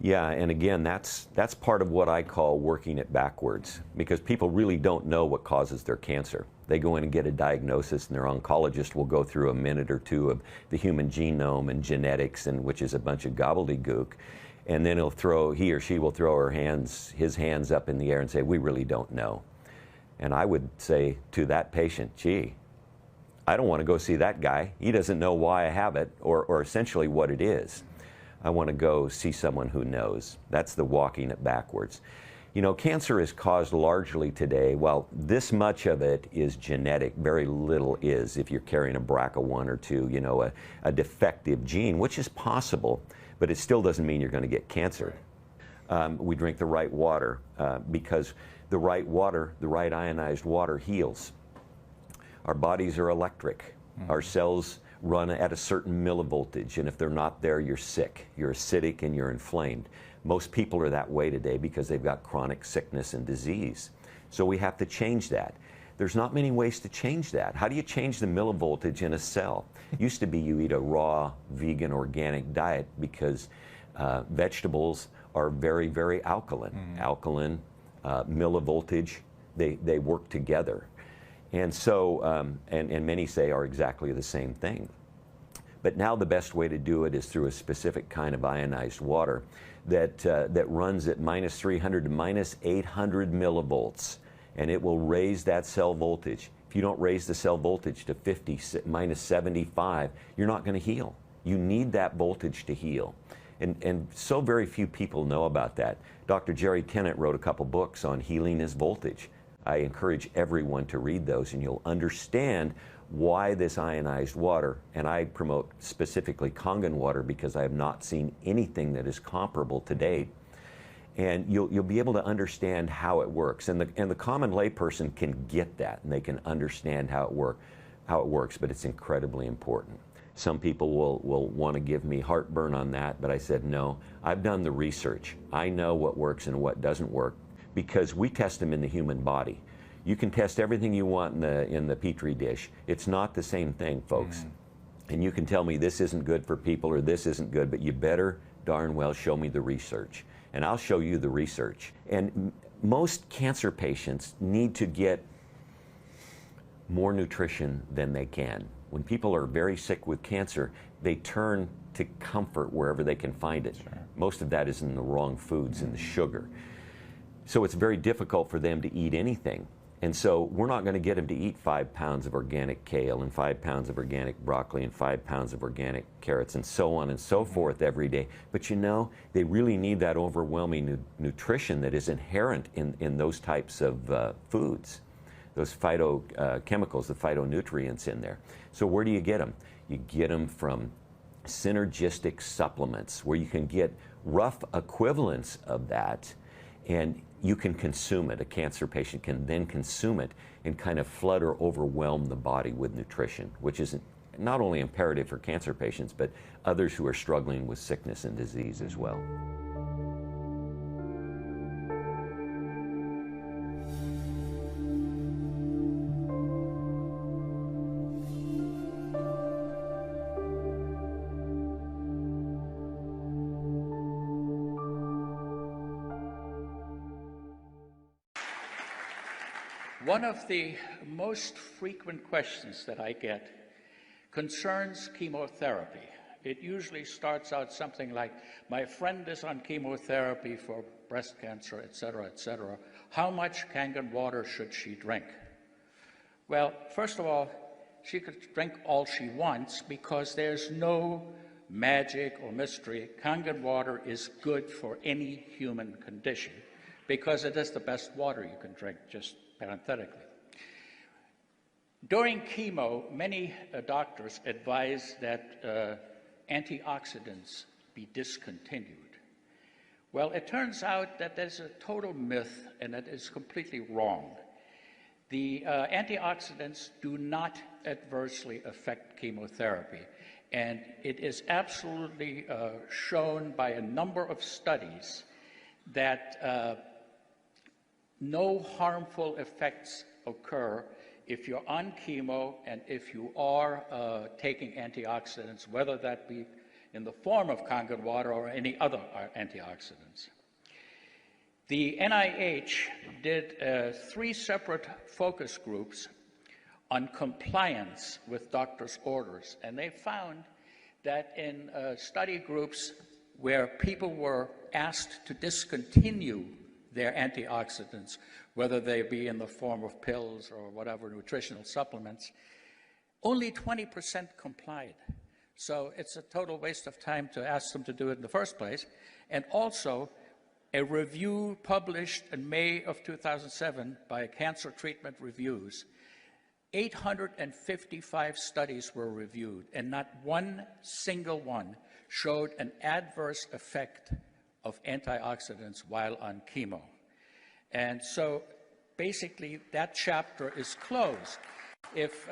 Yeah, and again, that's part of what I call working it backwards, because people really don't know what causes their cancer. They go in and get a diagnosis, and their oncologist will go through a minute or two of the human genome and genetics, and which is a bunch of gobbledygook, and then he or she will throw his hands up in the air and say, "We really don't know." And I would say to that patient, "Gee, I don't want to go see that guy. He doesn't know why I have it, or essentially what it is. I want to go see someone who knows." That's the walking it backwards. You know, cancer is caused largely today, well, this much of it is genetic, very little is if you're carrying a BRCA1 or 2, you know, a defective gene, which is possible, but it still doesn't mean you're going to get cancer. We drink the right water because the right water, the right ionized water heals. Our bodies are electric. Our cells run at a certain millivoltage, and if they're not there, you're sick, you're acidic, and you're inflamed. Most people are that way today because they've got chronic sickness and disease. So we have to change that. There's not many ways to change that. How do you change the millivoltage in a cell? It used to be you eat a raw, vegan, organic diet because vegetables are very, very alkaline. Alkaline, millivoltage, they work together. And so, and many say are exactly the same thing. But now the best way to do it is through a specific kind of ionized water that runs at -300 to -800 millivolts, and it will raise that cell voltage. If you don't raise the cell voltage to 50, -75, you're not going to heal. You need that voltage to heal. And so very few people know about that. Dr. Jerry Tennant wrote a couple books on healing is voltage. I encourage everyone to read those, and you'll understand why this ionized water, and I promote specifically Kangen water because I have not seen anything that is comparable to date. And you'll be able to understand how it works. And the common layperson can get that, and they can understand how it works, but it's incredibly important. Some people will want to give me heartburn on that, but I said, no, I've done the research. I know what works and what doesn't work, because we test them in the human body. You can test everything you want in the Petri dish. It's not the same thing, folks. And you can tell me this isn't good for people or this isn't good, but you better darn well show me the research. And I'll show you the research. And most cancer patients need to get more nutrition than they can. When people are very sick with cancer, they turn to comfort wherever they can find it. Sure. Most of that is in the wrong foods and the sugar. So it's very difficult for them to eat anything. And so we're not going to get them to eat 5 pounds of organic kale and 5 pounds of organic broccoli and 5 pounds of organic carrots and so on and so forth every day. But you know, they really need that overwhelming nutrition that is inherent in those types of foods, those phytochemicals, the phytonutrients in there. So where do you get them? You get them from synergistic supplements where you can get rough equivalents of that, and you can consume it. A cancer patient can then consume it and kind of flood or overwhelm the body with nutrition, which is not only imperative for cancer patients, but others who are struggling with sickness and disease as well. One of the most frequent questions that I get concerns chemotherapy. It usually starts out something like, my friend is on chemotherapy for breast cancer, et cetera, how much Kangen water should she drink? Well, first of all, she could drink all she wants because there's no magic or mystery. Kangen water is good for any human condition because it is the best water you can drink, just parenthetically. During chemo, many doctors advise that antioxidants be discontinued. Well, it turns out that there's a total myth, and that is completely wrong. The antioxidants do not adversely affect chemotherapy, and it is absolutely shown by a number of studies that no harmful effects occur if you're on chemo and if you are taking antioxidants, whether that be in the form of Kangen water or any other antioxidants. The NIH did 3 separate focus groups on compliance with doctors' orders, and they found that in study groups where people were asked to discontinue their antioxidants, whether they be in the form of pills or whatever, nutritional supplements, only 20% complied. So it's a total waste of time to ask them to do it in the first place. And also, a review published in May of 2007 by Cancer Treatment Reviews, 855 studies were reviewed, and not one single one showed an adverse effect of antioxidants while on chemo. And so basically that chapter is closed. If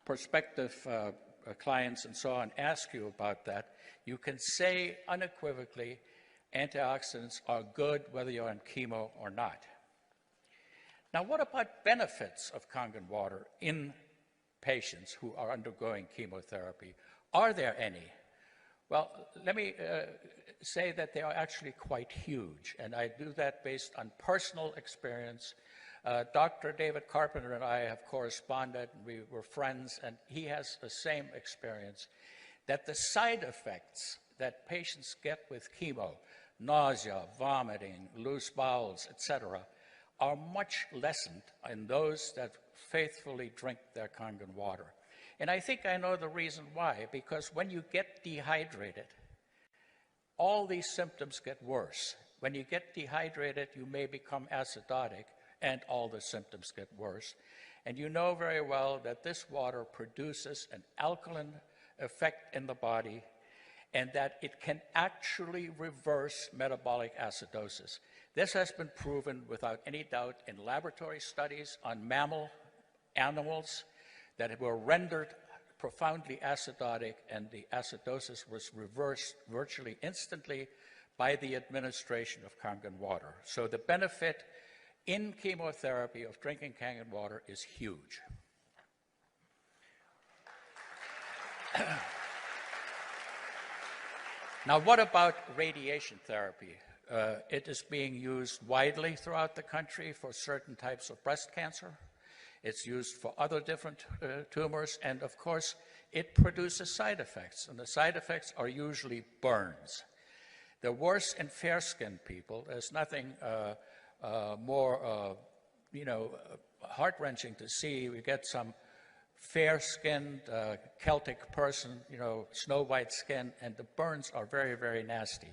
prospective clients and so on ask you about that, you can say unequivocally, antioxidants are good whether you're on chemo or not. Now, what about benefits of Kangen water in patients who are undergoing chemotherapy? Are there any? Well, let me say that they are actually quite huge, and I do that based on personal experience. Dr. David Carpenter and I have corresponded, and we were friends, and he has the same experience, that the side effects that patients get with chemo, nausea, vomiting, loose bowels, etc., are much lessened in those that faithfully drink their Kangen water. And I think I know the reason why, because when you get dehydrated, all these symptoms get worse. When you get dehydrated, you may become acidotic, and all the symptoms get worse. And you know very well that this water produces an alkaline effect in the body, and that it can actually reverse metabolic acidosis. This has been proven without any doubt in laboratory studies on mammal animals that were rendered profoundly acidotic, and the acidosis was reversed virtually instantly by the administration of Kangen water. So the benefit in chemotherapy of drinking Kangen water is huge. Now, what about radiation therapy? It is being used widely throughout the country for certain types of breast cancer. It's used for other different tumors, and of course, it produces side effects, and the side effects are usually burns. They're worse in fair-skinned people. There's nothing more, heart-wrenching to see. We get some fair-skinned Celtic person, snow-white skin, and the burns are very, very nasty.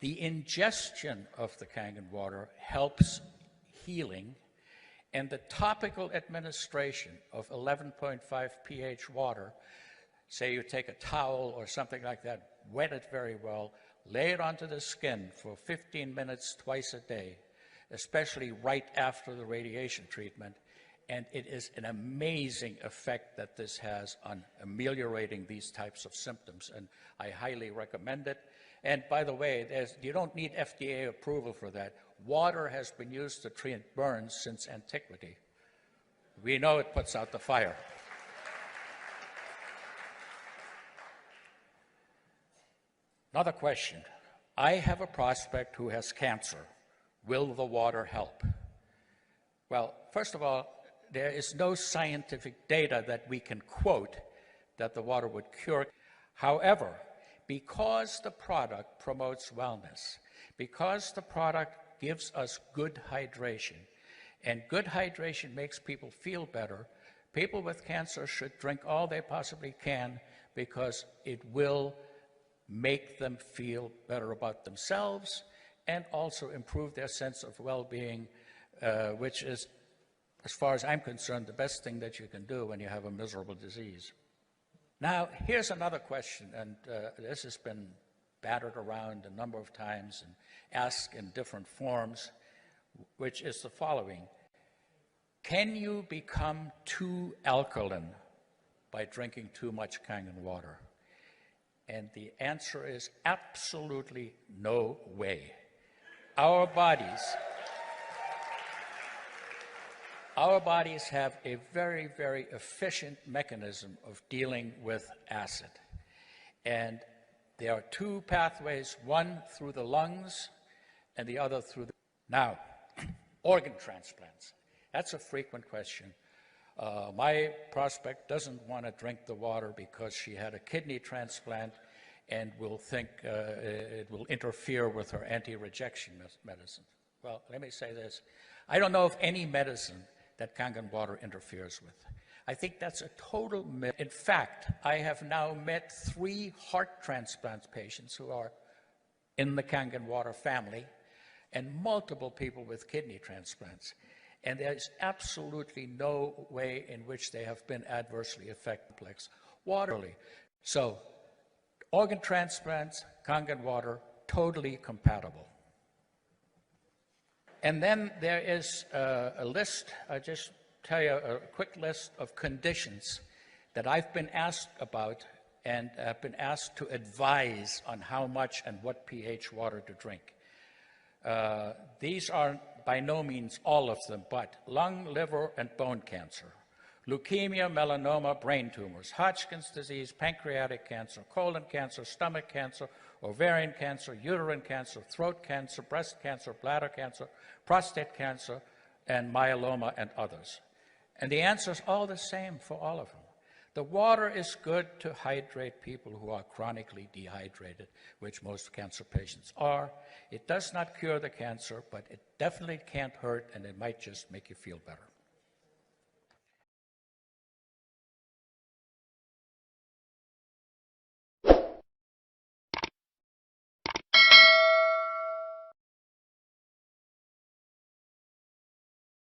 The ingestion of the Kangen water helps healing, and the topical administration of 11.5 pH water, say you take a towel or something like that, wet it very well, lay it onto the skin for 15 minutes twice a day, especially right after the radiation treatment, and it is an amazing effect that this has on ameliorating these types of symptoms, and I highly recommend it. And by the way, you don't need FDA approval for that. Water has been used to treat burns since antiquity. We know it puts out the fire. Another question. I have a prospect who has cancer. Will the water help? Well, first of all, there is no scientific data that we can quote that the water would cure. However, because the product promotes wellness, because the product gives us good hydration, and good hydration makes people feel better, people with cancer should drink all they possibly can, because it will make them feel better about themselves and also improve their sense of well-being, which is, as far as I'm concerned, the best thing that you can do when you have a miserable disease. Now, here's another question, and this has been battered around a number of times and asked in different forms, which is the following. Can you become too alkaline by drinking too much Kangen water? And the answer is absolutely no way. Our bodies have a very, very efficient mechanism of dealing with acid. And There are two pathways, one through the lungs and the other through the... Now, organ transplants. That's a frequent question. My prospect doesn't want to drink the water because she had a kidney transplant and will think it will interfere with her anti-rejection medicine. Well, let me say this. I don't know of any medicine that Kangen water interferes with. I think that's a total myth. In fact, I have now met 3 heart transplant patients who are in the Kangen water family and multiple people with kidney transplants. And there's absolutely no way in which they have been adversely affected by water. So, organ transplants, Kangen water, totally compatible. And then there is a list, I'll just tell you a quick list of conditions that I've been asked about and have been asked to advise on how much and what pH water to drink. These are by no means all of them, but lung, liver, and bone cancer, leukemia, melanoma, brain tumors, Hodgkin's disease, pancreatic cancer, colon cancer, stomach cancer, ovarian cancer, uterine cancer, throat cancer, breast cancer, bladder cancer, prostate cancer, and myeloma, and others. And the answer is all the same for all of them. The water is good to hydrate people who are chronically dehydrated, which most cancer patients are. It does not cure the cancer, but it definitely can't hurt, and it might just make you feel better.